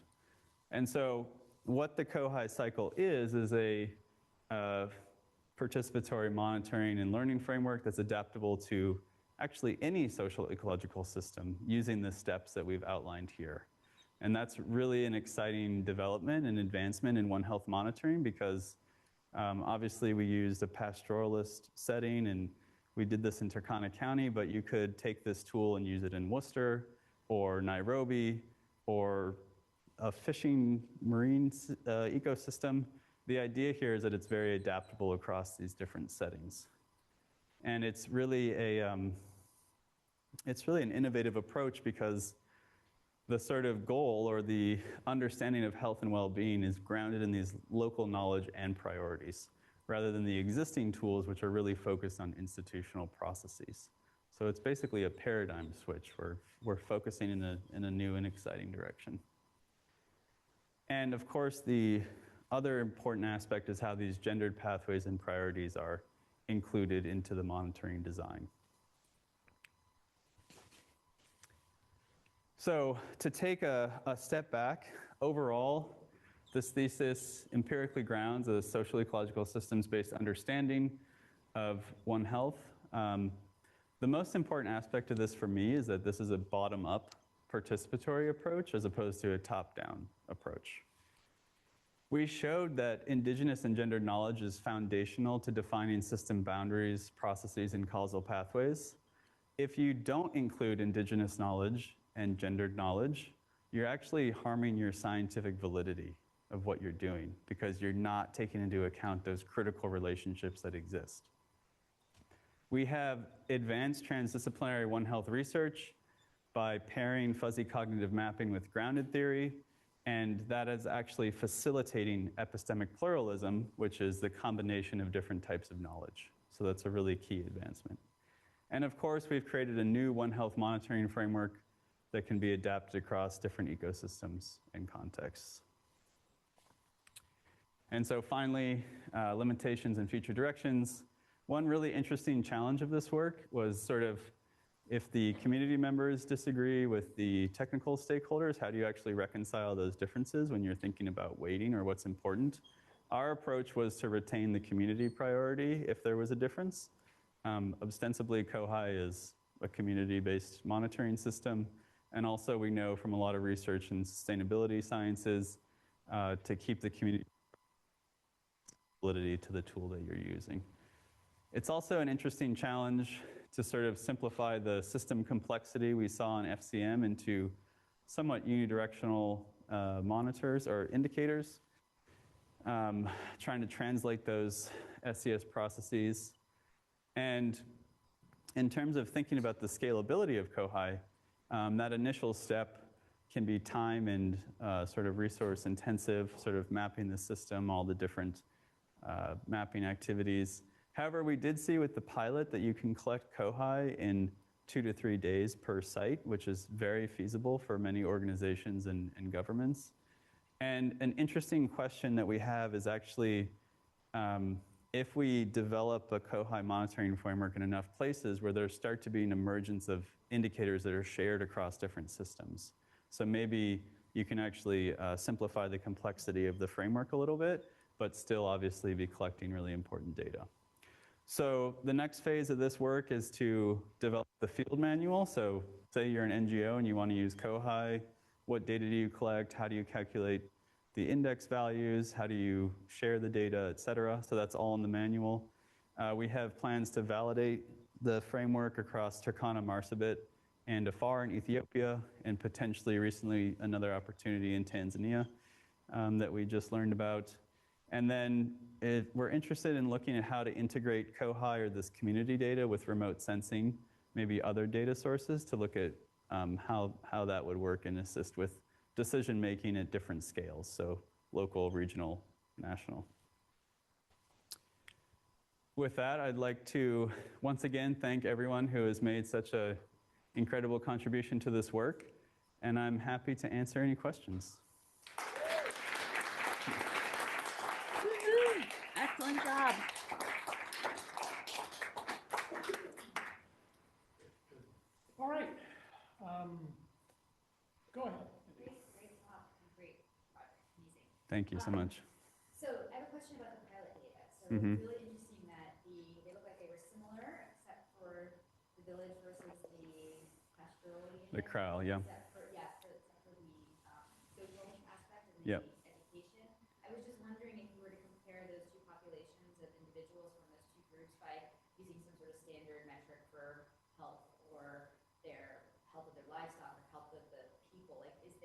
And so what the COHI cycle is a participatory monitoring and learning framework that's adaptable to actually any social ecological system using the steps that we've outlined here. And that's really an exciting development and advancement in One Health monitoring because obviously we used a pastoralist setting and we did this in Turkana County, but you could take this tool and use it in Worcester or Nairobi or a fishing marine ecosystem. The idea here is that it's very adaptable across these different settings. And it's really an innovative approach because the sort of goal or the understanding of health and well-being is grounded in these local knowledge and priorities, rather than the existing tools which are really focused on institutional processes. So it's basically a paradigm switch. We're focusing in a new and exciting direction. And of course, the other important aspect is how these gendered pathways and priorities are included into the monitoring design. So to take a step back, overall, this thesis empirically grounds a social ecological systems-based understanding of One Health. The most important aspect of this for me is that this is a bottom-up participatory approach as opposed to a top-down approach. We showed that indigenous and gendered knowledge is foundational to defining system boundaries, processes, and causal pathways. If you don't include indigenous knowledge and gendered knowledge, you're actually harming your scientific validity of what you're doing because you're not taking into account those critical relationships that exist. We have advanced transdisciplinary One Health research by pairing fuzzy cognitive mapping with grounded theory, and that is actually facilitating epistemic pluralism, which is the combination of different types of knowledge. So that's a really key advancement. And of course, we've created a new One Health monitoring framework that can be adapted across different ecosystems and contexts. And so finally, limitations and future directions. One really interesting challenge of this work was sort of if the community members disagree with the technical stakeholders, how do you actually reconcile those differences when you're thinking about weighting or what's important? Our approach was to retain the community priority if there was a difference. Ostensibly, COHI is a community-based monitoring system, And also we know from a lot of research in sustainability sciences to keep the community validity to the tool that you're using. It's also an interesting challenge to sort of simplify the system complexity we saw in FCM into somewhat unidirectional monitors or indicators, trying to translate those SES processes. And in terms of thinking about the scalability of COHI, that initial step can be time and sort of resource intensive, sort of mapping the system, all the different mapping activities. However, we did see with the pilot that you can collect COHI in 2 to 3 days per site, which is very feasible for many organizations and governments. And an interesting question that we have is actually, if we develop a COHI monitoring framework in enough places where there start to be an emergence of indicators that are shared across different systems. So maybe you can actually simplify the complexity of the framework a little bit, but still obviously be collecting really important data. So the next phase of this work is to develop the field manual. So say you're an NGO and you want to use COHI. What data do you collect? How do you calculate the index values? How do you share the data, et cetera? So that's all in the manual. We have plans to validate the framework across Turkana, Marsabit, and Afar in Ethiopia, and potentially recently another opportunity in Tanzania that we just learned about. And then we're interested in looking at how to integrate COHI or this community data with remote sensing, maybe other data sources to look at how that would work and assist with decision making at different scales, so local, regional, national. With that, I'd like to once again thank everyone who has made such an incredible contribution to this work, and I'm happy to answer any questions. Excellent job. All right. Go ahead. Great talk and great project. Amazing. Thank you so much. So I have a question about the pilot data. So it's really interesting that they look like they were similar, except for the village versus the pastoral unit. The crowd, yeah. Except for the social aspect and Yep. the education. I was just wondering if you were to compare those two populations of individuals from those two groups by using some sort of standard metric for health or their health of their livestock or health of the people. Like,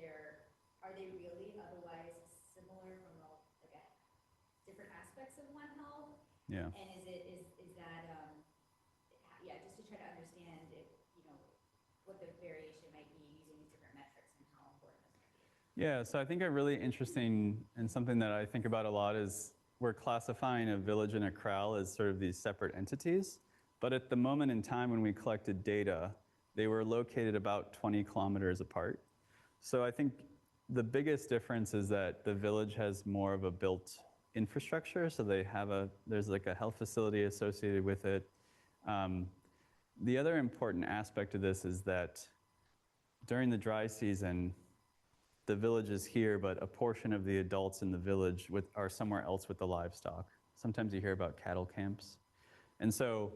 are they really otherwise similar from different aspects of One Health? Yeah. And is that just to try to understand if, what the variation might be using these different metrics and how important this might be. Yeah, so I think a really interesting and something that I think about a lot is we're classifying a village and a kraal as sort of these separate entities. But at the moment in time when we collected data, they were located about 20 kilometers apart. So I think the biggest difference is that the village has more of a built infrastructure. So there's like a health facility associated with it. The other important aspect of this is that during the dry season, the village is here, but a portion of the adults in the village are somewhere else with the livestock. Sometimes you hear about cattle camps. And so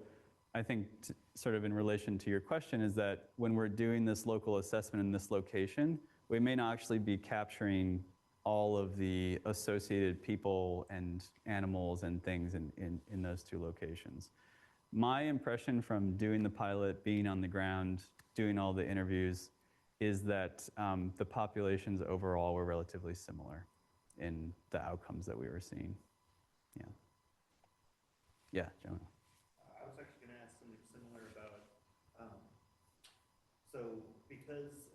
I think sort of in relation to your question is that when we're doing this local assessment in this location, we may not actually be capturing all of the associated people and animals and things in those two locations. My impression from doing the pilot, being on the ground, doing all the interviews, is that the populations overall were relatively similar in the outcomes that we were seeing. Yeah. Yeah, Jonah. I was actually going to ask something similar about, so because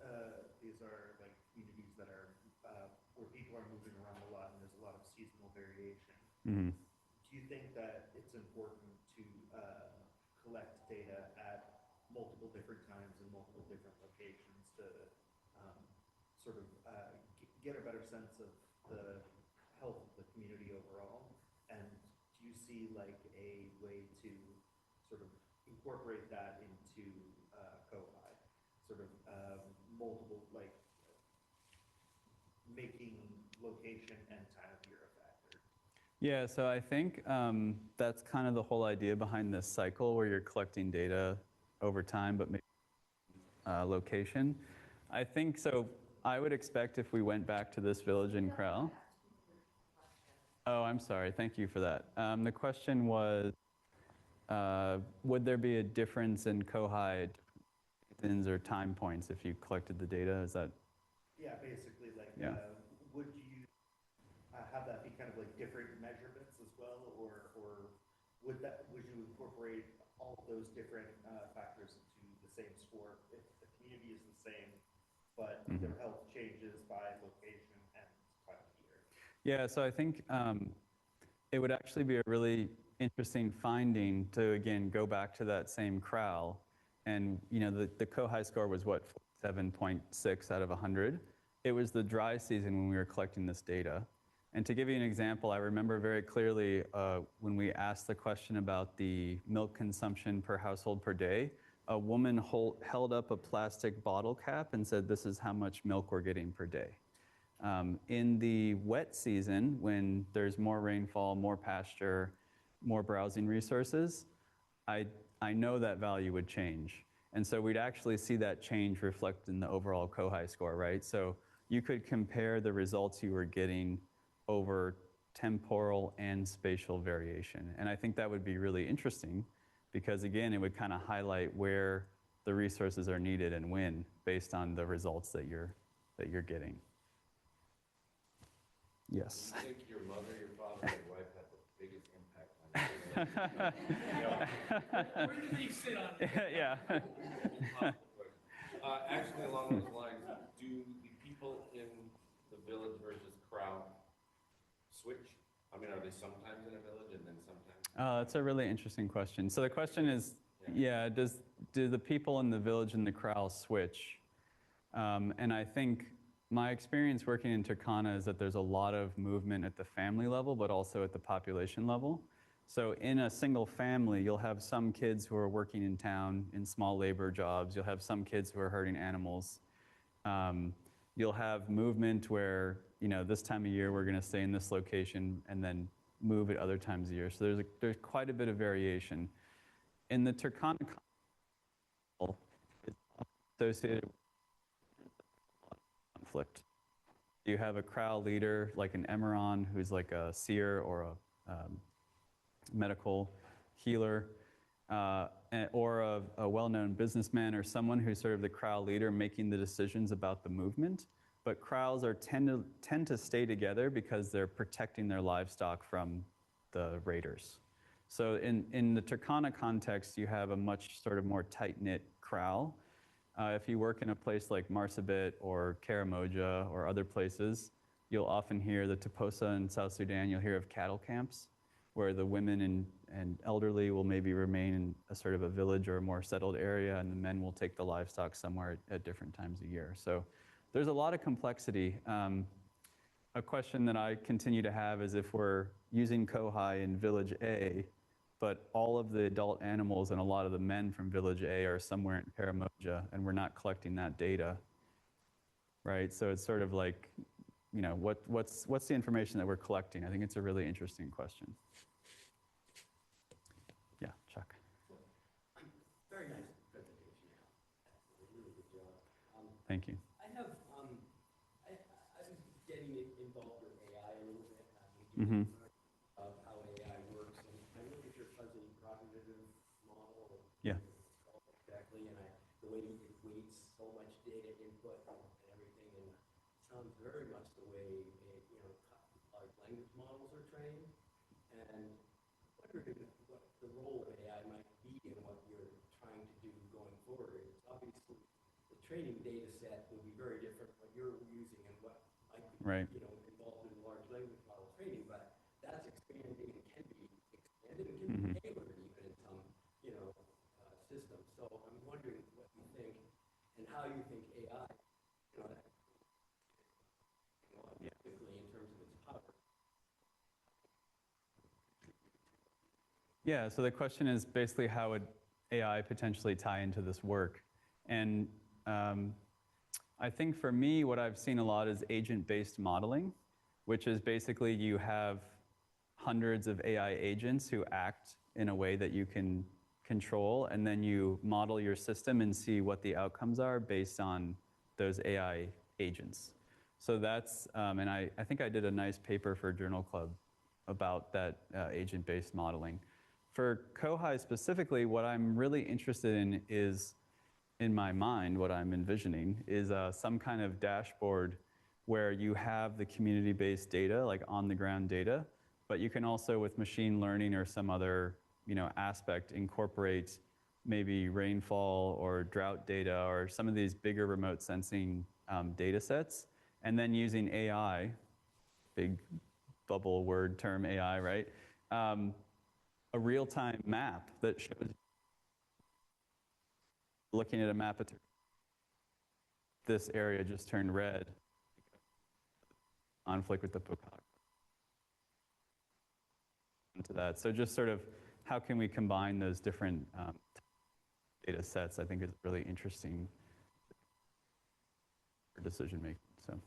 these are like communities that are, where people are moving around a lot and there's a lot of seasonal variation, do you think that it's important to collect data at multiple different times in multiple different locations to sort of get a better sense of the health of the community overall? And do you see like a way to sort of incorporate that into COHI, sort of multiple, like making location and time of year a factor? Yeah, so I think that's kind of the whole idea behind this cycle where you're collecting data over time, but maybe location. I think so. I would expect if we went back to this village in Krell. Oh, I'm sorry. Thank you for that. The question was, would there be a difference in COHI seasons or time points if you collected the data? Is that? Yeah, basically, like, Yeah. would you have that be kind of like different measurements as well, or would you incorporate all of those different factors into the same score if the community is the same, but their health changes by location and time of year? Yeah, so I think it would actually be a really interesting finding to, again, go back to that same CROW. And, you know, the COHI score was, what, 7.6 out of 100? It was the dry season when we were collecting this data. And to give you an example, I remember very clearly when we asked the question about the milk consumption per household per day, a woman held up a plastic bottle cap and said, this is how much milk we're getting per day. In the wet season, when there's more rainfall, more pasture, more browsing resources, I know that value would change. And so we'd actually see that change reflected in the overall COHI score, right? So you could compare the results you were getting over temporal and spatial variation. And I think that would be really interesting because, again, it would kind of highlight where the resources are needed and when based on the results that you're getting. Yes. Do you think your mother, your father, your wife had the biggest impact on you? Where do they sit on it? Yeah. Actually, along those lines, do the people in the village versus crowd switch? I mean, are they sometimes in a village and then sometimes? That's a really interesting question. So the question is, do the people in the village and the corral switch? And I think my experience working in Turkana is that there's a lot of movement at the family level, but also at the population level. So in a single family, you'll have some kids who are working in town in small labor jobs. You'll have some kids who are herding animals. You'll have movement where, you know, this time of year we're going to stay in this location and then move at other times of year. So there's quite a bit of variation. In the Turkana it's associated with conflict. You have a crowd leader like an Emeron who's like a seer or a medical healer, or a well-known businessman or someone who's sort of the crowd leader making the decisions about the movement. But crowds tend to stay together because they're protecting their livestock from the raiders. So in the Turkana context, you have a much sort of more tight-knit crowd. If you work in a place like Marsabit or Karamoja or other places, you'll often hear the Toposa in South Sudan, you'll hear of cattle camps where the women and elderly will maybe remain in a sort of a village or a more settled area, and the men will take the livestock somewhere at different times a year. So there's a lot of complexity. A question that I continue to have is if we're using COHI in Village A, but all of the adult animals and a lot of the men from Village A are somewhere in Karamoja, and we're not collecting that data, right? So it's sort of like, you know, what's the information that we're collecting? I think it's a really interesting question. Yeah, Chuck. Very nice presentation. Really good job. Thank you. I have, I'm getting involved with AI a little bit. Mm-hmm. Of how AI works, and I look at your fuzzy cognitive model. Yeah. Exactly, and the way it weights so much data input and everything, and it sounds very much the way large language models are trained. And wondering what the role of AI might be in what you're trying to do going forward. It's obviously the training data set will be very different what you're using and what might be Right. involved in large language model training, but that's expanding and can be expanded and can Mm-hmm. be tailored even in some systems. So I'm wondering what you think and how you think AI, particularly in terms of its power. Yeah, so the question is basically how would AI potentially tie into this work? And I think for me, what I've seen a lot is agent-based modeling, which is basically you have hundreds of AI agents who act in a way that you can control, and then you model your system and see what the outcomes are based on those AI agents. So that's, and I think I did a nice paper for Journal Club about that agent-based modeling. For COHI specifically, what I'm really interested in is, in my mind, what I'm envisioning is some kind of dashboard where you have the community-based data, like on-the-ground data, but you can also, with machine learning or some other aspect, incorporate maybe rainfall or drought data or some of these bigger remote sensing data sets, and then using AI, big bubble word term AI, right? A real-time map that shows, looking at a map, this area just turned red, conflict with the Pocahontas. Into that. So just sort of how can we combine those different data sets, I think is really interesting for decision making. So,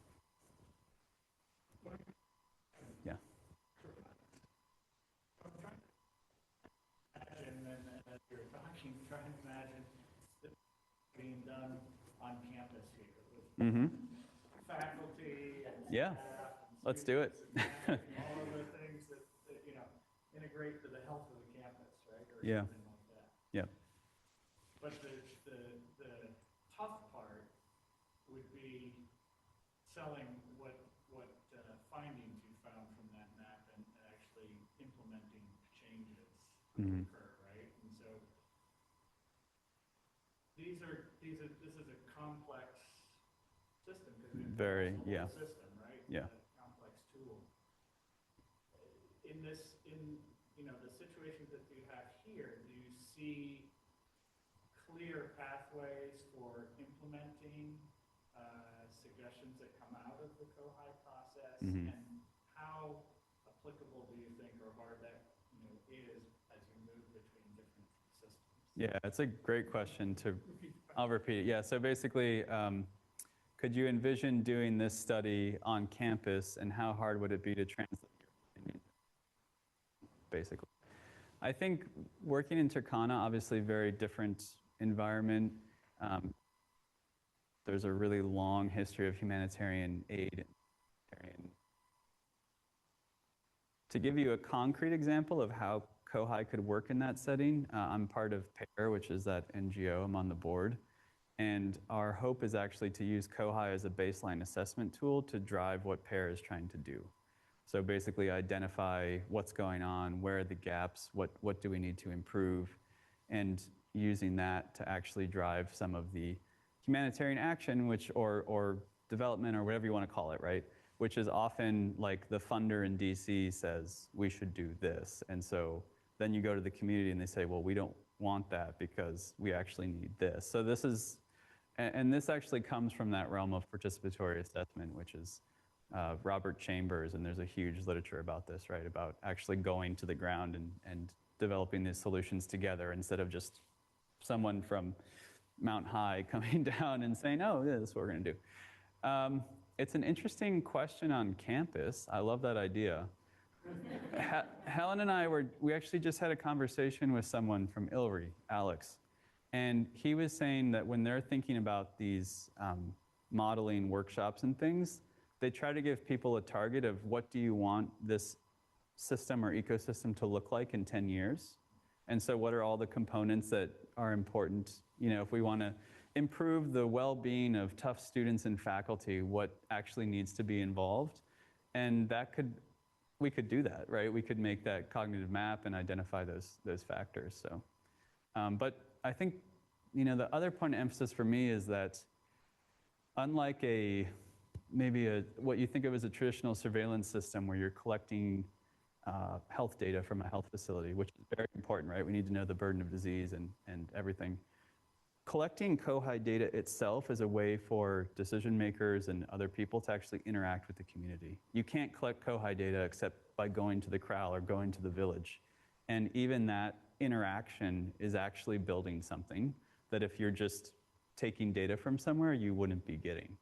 yeah. And then as you're talking, trying to imagine it being done on campus here with faculty and Yeah. staff. And Let's do it. and all of the things that integrate to the health of the campus, right? Or Yeah. something like that. Yeah. But the tough part would be selling what findings you found from that map and actually implementing changes that occur, right? And so this is a complex system because it's Very, a yeah. system, right? Yeah. A complex tool. In the situations that you have here, do you see clear pathways for implementing suggestions that come out of the COHI process, and how applicable do you think or hard that is as you move between different systems? Yeah, it's a great question. I'll repeat it. Yeah, so basically, could you envision doing this study on campus, and how hard would it be to translate your findings? Basically, I think working in Turkana, obviously very different environment. There's a really long history of humanitarian aid. To give you a concrete example of how COHI could work in that setting, I'm part of PAIR, which is that NGO. I'm on the board. And our hope is actually to use COHI as a baseline assessment tool to drive what PAIR is trying to do. So basically identify what's going on, where are the gaps, what do we need to improve, and using that to actually drive some of the humanitarian action, or development, or whatever you want to call it, right? Which is often like the funder in DC says, we should do this. And so then you go to the community and they say, well, we don't want that because we actually need this. So this is, and this actually comes from that realm of participatory assessment, which is Robert Chambers, and there's a huge literature about this, right? About actually going to the ground and developing these solutions together instead of just someone from Mount High coming down and saying, oh, yeah, this is what we're gonna do. It's an interesting question on campus. I love that idea. Helen and we actually just had a conversation with someone from ILRI, Alex, and he was saying that when they're thinking about these modeling workshops and things, they try to give people a target of what do you want this system or ecosystem to look like in 10 years? And so what are all the components that are important? If we want to improve the well-being of tough students and faculty, what actually needs to be involved? And we could do that, right? We could make that cognitive map and identify those factors. So, but I think, the other point of emphasis for me is that unlike what you think of as a traditional surveillance system where you're collecting health data from a health facility, which is very important, right? We need to know the burden of disease and everything. Collecting COHI data itself is a way for decision makers and other people to actually interact with the community. You can't collect COHI data except by going to the kraal or going to the village. And even that interaction is actually building something that if you're just taking data from somewhere, you wouldn't be getting.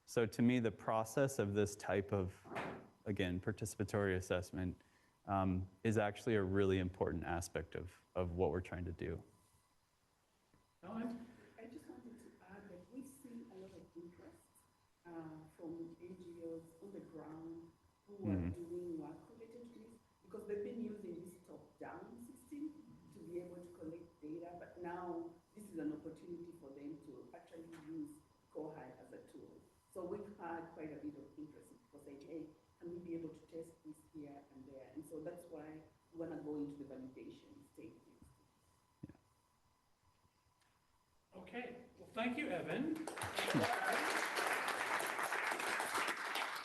So to me, the process of this type of, again, participatory assessment is actually a really important aspect of what we're trying to do. Helen? I just wanted to add that we see a lot of interest from NGOs on the ground who are doing work related to this, because they've been using this top-down system to be able to collect data, but now this is an opportunity for them to actually use COHI as a tool. So we've had quite a bit of interest. People saying, hey, can we be able to test this here and there? And so that's why we want to go into the validation stage. Okay, well, thank you, Evan.